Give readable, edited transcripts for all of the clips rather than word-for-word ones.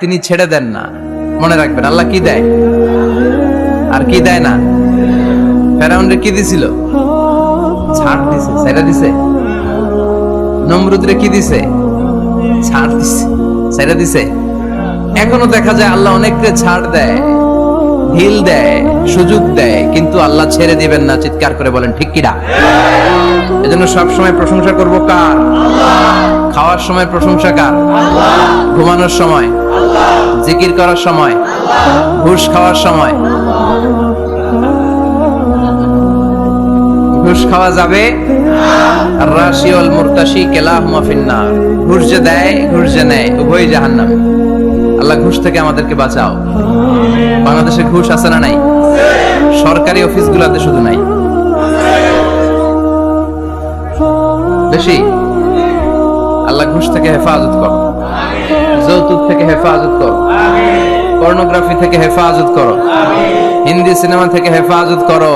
তিনি ছেড়ে দেন না। মনে রাখবেন, আল্লাহ কি দেয় আর কি দেয় না। ফেরাউনরে কি দিছিল? ছাড় দিছে, ছেড়ে দিছে। নমরুদরে কি দিছে? ছাড় দিছে, ছেড়ে দিছে। এখনো দেখা যায় আল্লাহ অনেককে ছাড় দেয়, ঢিল দেয়, সুযোগ দেয়, কিন্তু আল্লাহ ছেড়ে দিবেন না। চিৎকার করে বলেন ঠিক কিনা? এজন্য সবসময় প্রশংসা করব কার? খাওয়ার সময় প্রশংসা কার? ঘুমানোর সময়, জিকির করার সময়, ঘুষ খাওয়ার সময়। ঘুষ খাওয়া যাবে? আর রাশি ওয়াল মুরতাশি কিলাহুমা ফিন্নার। ঘুষ যে দেয়, ঘুষ যে নেয়, উভয়ই জাহান্নামে। আল্লাহ ঘুষ থেকে আমাদেরকে বাঁচাও। বাংলাদেশে ঘুষ আছে না নাই? সরকারি অফিসগুলোতে শুধু নাই, বেশি। আল্লাহ ঘুষ থেকে হেফাজত করো, যৌতুক থেকে হেফাজত করো, পর্নোগ্রাফি থেকে হেফাজত করো, হিন্দি সিনেমা থেকে হেফাজত করো,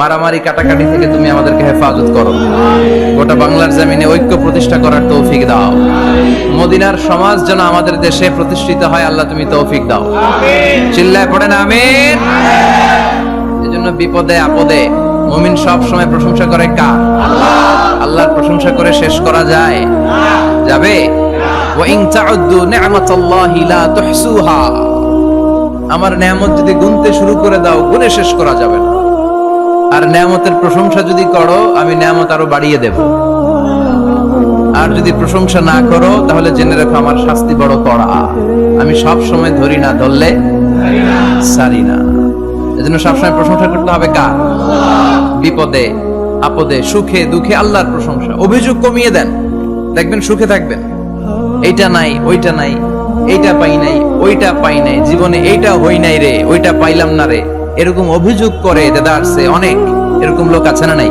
মারামারি কাটাকাটি থেকে তুমি আমাদেরকে হেফাজত করো। গোটা বাংলার জমিনে ঐক্য প্রতিষ্ঠা করার তৌফিক দাও। মদিনার সমাজ যেন আমাদের দেশে প্রতিষ্ঠিত হয়, আল্লাহ তুমি তৌফিক দাও। চিল্লায় পড়েন আমিন। এজন্য বিপদে আপদে মুমিন সব সময় প্রশংসা করে কার? আল্লাহর প্রশংসা করে শেষ করা যায়? যাবে? ওয়া ইন তাউদ্দু নি'মাতাল্লাহি লা তুহসুহা। আমার নেয়ামত যদি গুনতে শুরু করে দাও, গুনে শেষ করা যাবে না। আর নেয়ামতের প্রশংসা যদি করো, আমি নেয়ামত আরো বাড়িয়ে দেব। আর যদি প্রশংসা না করো, তাহলে জেনে রাখো আমার শাস্তি বড় কড়া। আমি সব সময় ধরি না, ধরলে সারি না। এজন্য সবসময় প্রশংসা করতে হবে কার? বিপদে আপদে, সুখে দুঃখে আল্লাহর প্রশংসা। অভিযোগ কমিয়ে দেন, দেখবেন সুখে থাকবেন। এইটা নাই, ওইটা নাই, এইটা পাই নাই, ওইটা পাই নাই, জীবনে এইটা হই নাই রে, ওইটা পাইলাম না রে, এরকম অভিযোগ করে দেদারসে অনেক। এরকম লোক আছে না নাই?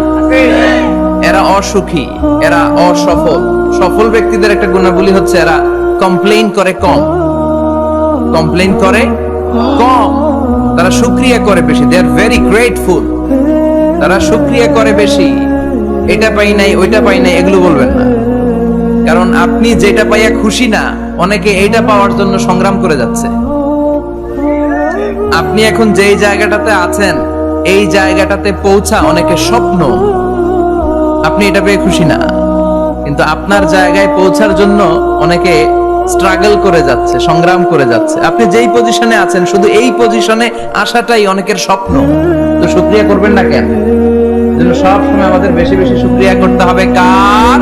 এরা অসুখী, এরা অসফল। সফল ব্যক্তিদের একটা গুণাবলী হচ্ছে এরা কমপ্লেইন করে কম, কমপ্লেইন করে কম। তারা শুকরিয়া করে বেশি। দে আর ভেরি গ্রেটফুল। তারা শুকরিয়া করে বেশি। এটা পাই নাই, ওইটা পাই নাই, এগুলো বলবেন না। কারণ আপনি যেটা পাইয়া খুশি না, অনেকে এইটা পাওয়ার জন্য সংগ্রাম করে যাচ্ছে। আপনি এখন যেই জায়গাটাতে আছেন, এই জায়গাটাতে পৌঁছা অনেকের স্বপ্ন। আপনি এটা পেয়ে খুশি না, কিন্তু আপনার জায়গায় পৌঁছার জন্য অনেকে স্ট্রাগল করে যাচ্ছে, সংগ্রাম করে যাচ্ছে। আপনি যেই পজিশনে আছেন, শুধু এই পজিশনে আসাটাই অনেকের স্বপ্ন। তো শুকরিয়া করবেন না কেন? সব সময় আমাদের বেশি বেশি শুকরিয়া করতে হবে কার?